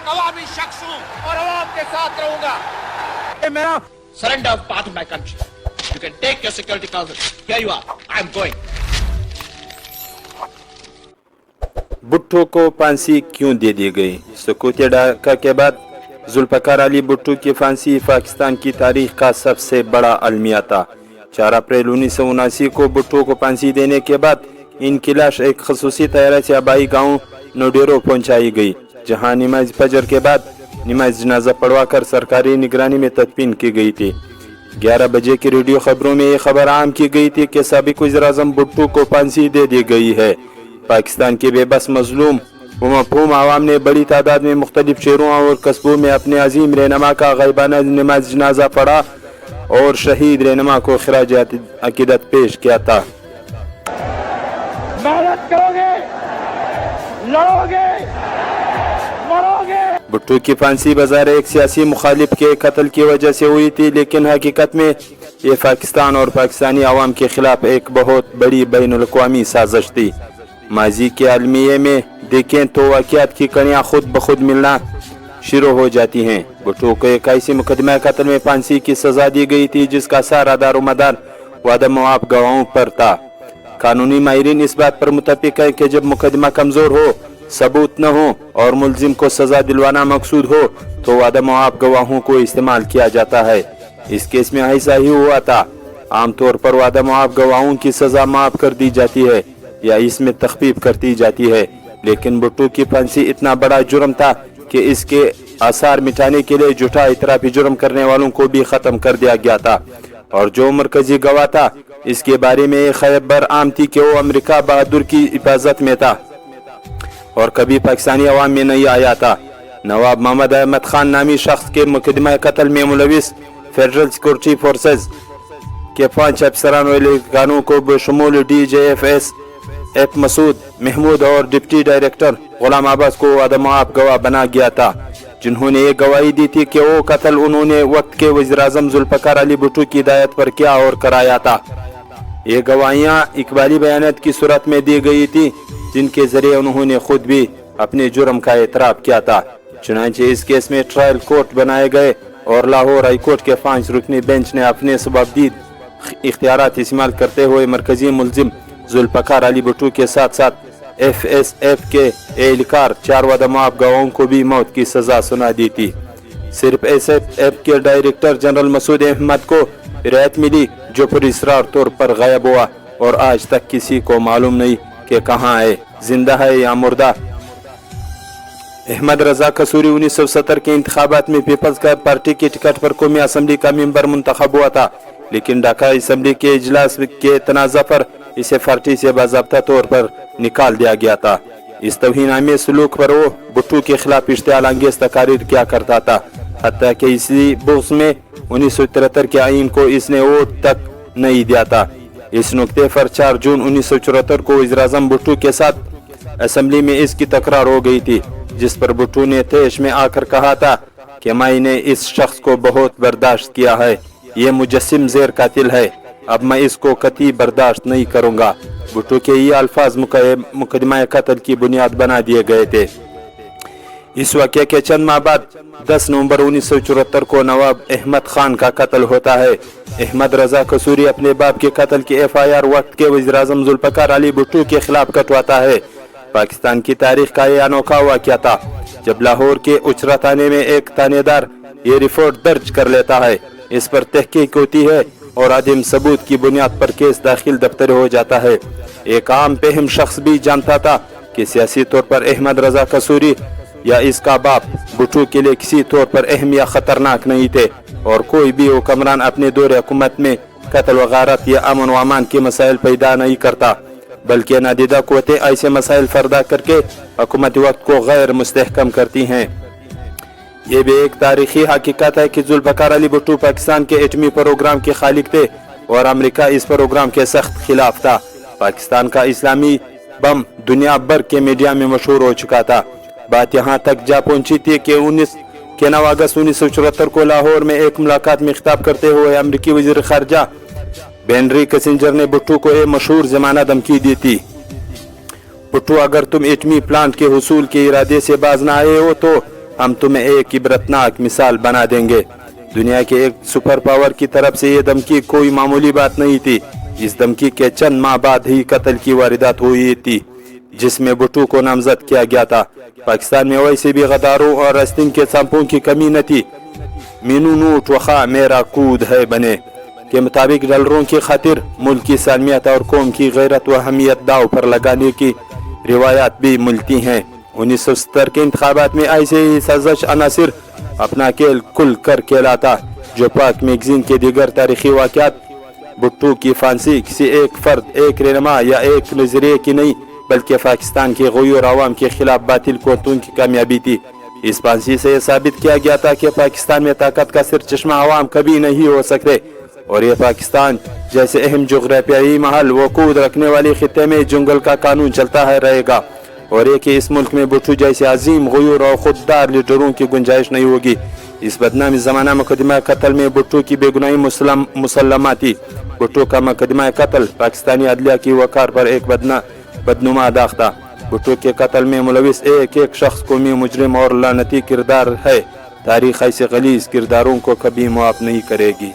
एक अवामी शख्स हूँ और अवाम के साथ रहूंगा। मेरा surrender part of my country. You can take your security council. Here you are. I am going. Bhutto को फांसी क्यों दे दी गई? सकूत ढाका के बाद जुल्फकार अली भुट्टो की फांसी पाकिस्तान की तारीख का सबसे बड़ा अलमिया था। 4 अप्रैल 1979 को भुट्टो को फांसी देने के बाद इनकी लाश एक खसूसी तैयारा से आबाई गांव नोडेरो पहुंचाई गई, जहां नमाज फजर के बाद नमाज जनाजा पढ़वाकर सरकारी निगरानी में तदफीन की गई थी। 11 बजे की रेडियो खबरों में ये खबर आम की गई थी कि साबिक वज़ीर-ए-आज़म भुट्टो को फांसी दे दी गई है। पाकिस्तान के बेबस मजलूम व मफहूम आवाम ने बड़ी तादाद में मुख्तलिफ शहरों और कस्बों में अपने अजीम रहनुमा का ग़ाइबाना नमाज जनाजा पढ़ा और शहीद रहनुमा को खिराज अकीदत पेश किया था। मेहनत करोगे, लड़ोगे, मरोगे। भुट्टो की फांसी बाजार एक सियासी मुखालिफ के कत्ल की वजह से हुई थी, लेकिन हकीकत में ये पाकिस्तान और पाकिस्तानी आवाम के खिलाफ एक बहुत बड़ी बैनुल अक़वामी साजिश थी। माजी के अलमिये में देखें तो वाक़यात की कड़ियाँ खुद ब खुद मिलना शुरू हो जाती हैं। भुट्टो को 81 मुकदमा कत्ल में फांसी की सजा दी गई थी, जिसका सारा दारोमदार वादम मुआफ़ गवाहों पर था। कानूनी माहिरीन इस बात पर मुत्तफ़िक़ है कि जब मुकदमा कमज़ोर हो, सबूत न हो और मुलजिम को सजा दिलवाना मकसूद हो तो वादा मुआफ़ गवाहों को इस्तेमाल किया जाता है। इस केस में ऐसा ही हुआ था। आमतौर पर वादा मुआफ़ गवाहों की सजा माफ़ कर दी जाती है या इसमें तख़फ़ीफ़ करती जाती है, लेकिन भुट्टो की फांसी इतना बड़ा जुर्म था कि इसके आसार मिटाने के लिए झूठा इतराफ़ी जुर्म करने वालों को भी ख़त्म कर दिया गया था। और जो मरकजी गवाह था, इसके बारे में ये खबर आम थी कि वो अमेरिका बहादुर की हिफाजत में था और कभी पाकिस्तानी अवाम में नहीं आया था। नवाब मोहम्मद अहमद खान नामी शख्स के मुकदमा कत्ल में मुलविस फेडरल सिक्योरिटी फोर्सेस के 5 अफसरान व एहलकारों को बशमूल DJFS मसूद महमूद और डिप्टी डायरेक्टर गुलाम अब्बास को वादा-मुआफ़ गवाह बना गया था, जिन्होंने ये गवाही दी थी कि वो कत्ल उन्होंने वक्त के वज़ीर-ए-आज़म जुल्फ़कार अली भुट्टो की हिदायत पर किया और कराया था। ये गवाहियाँ इकबाली बयानात की सूरत में दी गई थी, जिनके जरिए उन्होंने खुद भी अपने जुर्म का एतराफ़ किया था। चुनांचे इस केस में ट्रायल कोर्ट बनाए गए और लाहौर हाई कोर्ट के 5 रुकनी बेंच ने अपने सबबदीद इख्तियारात इस्तेमाल करते हुए मरकजी मुलजिम जुल्फ़कार अली भुट्टो के साथ साथ FSF के एहलकार 4 वादा-मुआफ़ गवाहों को भी मौत की सजा सुना दी थी। सिर्फ SFF के डायरेक्टर जनरल मसूद अहमद को रियायत मिली, जो पुरअसरार तौर पर गायब हुआ और आज तक किसी को मालूम नहीं कि कहाँ है, जिंदा है या मुर्दा। अहमद रजा कसूरी 1970 के इंतखाबात में पीपल्स पार्टी की टिकट पर कौमी असम्बली का मेंबर मुंतखब हुआ था, लेकिन ढाका असम्बली के इजलास के तनाज़ा पर इसे पार्टी से बाज़ाब्ता तौर पर निकाल दिया गया था। इस तौहीन-आमेज़ सलूक पर वो भुट्टो के खिलाफ इश्तिआल अंगेज़ तकारीर किया करता था, हत्ता कि इसी बुग़्ज़ में 1973 के आईन को इसने वोट तक नहीं दिया था। इस नुक्ते पर 4 जून 1974 को वज़ीर-ए-आज़म भुट्टो के साथ असम्बली में इसकी तकरार हो गई थी, जिस पर भुट्टो ने तेश में आकर कहा था कि मैंने इस शख्स को बहुत बर्दाश्त किया है, ये मुजस्सिम ज़ेर कातिल है, अब मैं इसको कतई बर्दाश्त नहीं करूंगा। भुट्टो के ये अल्फाज मुकदमा कत्ल की बुनियाद बना दिए गए थे। इस वाक़े के चंद माह बाद 10 नवंबर 1974 को नवाब अहमद खान का कत्ल होता है। अहमद रजा कसूरी अपने बाप के कत्ल की FIR वक्त के वज़ीर-ए-आज़म जुल्फ़कार अली भुट्टो के खिलाफ कटवाता है। पाकिस्तान की तारीख का यह अनोखा वाक़या था जब लाहौर के उचरा थाने में एक थानेदार ये रिपोर्ट दर्ज कर लेता है, इस पर तहकीक होती है और आदिम सबूत की बुनियाद पर केस दाखिल दफ्तर हो जाता है। एक आम फहम शख्स भी जानता था कि सियासी तौर पर अहमद रजा कसूरी या इसका बाप भुट्टो के लिए किसी तौर पर अहम या खतरनाक नहीं थे और कोई भी हुक्मरान अपने दौर हुकूमत में कत्ल व गारत या अमन व अमान के मसाइल पैदा नहीं करता, बल्कि नादीदा क़ुव्वतें ऐसे मसाइल फरदा करके हुकूमत वक्त को गैर मुस्तहकम करती हैं। ये भी एक तारीखी हकीकत है कि जुल्फ़कार अली भुट्टो पाकिस्तान के एटमी प्रोग्राम के खालिक थे और अमेरिका इस प्रोग्राम के सख्त खिलाफ था। पाकिस्तान का इस्लामी बम दुनिया भर के मीडिया में मशहूर हो चुका था। बात यहाँ तक जा पहुंची थी कि 9 अगस्त 1974 को लाहौर में एक मुलाकात में खिताब करते हुए अमरीकी वज़ीर ख़ारजा हेनरी किसिंजर ने भुट्टो को एक मशहूर ज़माना धमकी दी थी। भुट्टो, अगर तुम एटमी प्लांट के हुसूल के इरादे से बाज न आए हो तो ہم تمہیں ایک عبرتناک مثال بنا دیں گے۔ دنیا کے ایک سپر پاور کی طرف سے یہ دھمکی کوئی معمولی بات نہیں تھی۔ اس دھمکی کے چند ماہ بعد ہی قتل کی واردات ہوئی تھی جس میں بھٹو کو نامزد کیا گیا تھا۔ پاکستان میں ویسے بھی غداروں اور رستنگ کے سانپوں کی کمی نہ تھی۔ مینو نوٹ وخا میرا کود ہے بنے کے مطابق ڈالروں کی خاطر ملک کی سالمیت اور قوم کی غیرت و اہمیت داؤ پر لگانے کی روایات بھی ملتی ہیں۔ 1970 کے انتخابات میں ایسے ہی سازش عناصر اپنا کھیل کھل کر کھیلاتا جو پاک میگزین کے دیگر تاریخی واقعات بھٹو کی پھانسی کسی ایک فرد، ایک رہنما یا ایک نظریے کی نہیں بلکہ پاکستان کے غیور عوام کے خلاف باطل قوتوں کی کامیابی تھی۔ اس پھانسی سے یہ ثابت کیا گیا تھا کہ پاکستان میں طاقت کا صرف چشمہ عوام کبھی نہیں ہو سکتے اور یہ پاکستان جیسے اہم جغرافیائی محل وقوع رکھنے والے خطے میں جنگل کا قانون چلتا ہے رہے گا اور یہ کہ اس ملک میں بھٹو جیسے عظیم غیور اور خوددار لیڈروں کی گنجائش نہیں ہوگی۔ اس بدنامی زمانہ مقدمہ قتل میں بھٹو کی بے گناہی مسلمہ تھی۔ بھٹو کا مقدمہ قتل پاکستانی عدلیہ کی وقار پر ایک بدنما داغ تھا۔ بھٹو کے قتل میں ملوث ایک ایک شخص قومی مجرم اور لعنتی کردار ہے۔ تاریخ ایسے غلیظ کرداروں کو کبھی معاف نہیں کرے گی۔